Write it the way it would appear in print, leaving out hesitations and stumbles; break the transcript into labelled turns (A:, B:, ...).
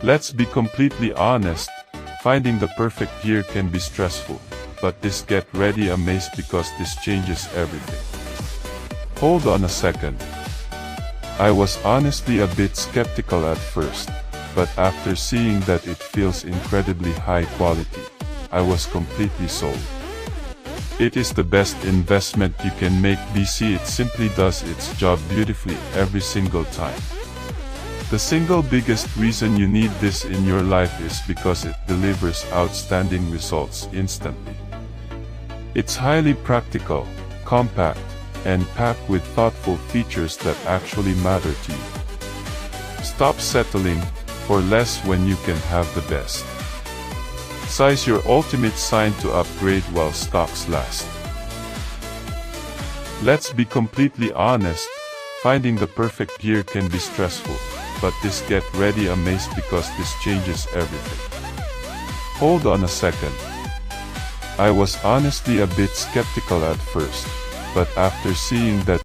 A: Let's be completely honest, finding the perfect gear can be stressful, but this get ready amazed because this changes everything. Hold on a second. I was honestly a bit skeptical at first, but after seeing that it feels incredibly high quality, I was completely sold. It is the best investment you can make. BC, it simply does its job beautifully every single time. The single biggest reason you need this in your life is because it delivers outstanding results instantly. It's highly practical, compact, and packed with thoughtful features that actually matter to you. Stop settling for less when you can have the best. Size your ultimate sign to upgrade while stocks last. Let's be completely honest, finding the perfect gear can be stressful, but this get ready amazed because this changes everything. Hold on a second. I was honestly a bit skeptical at first, but after seeing that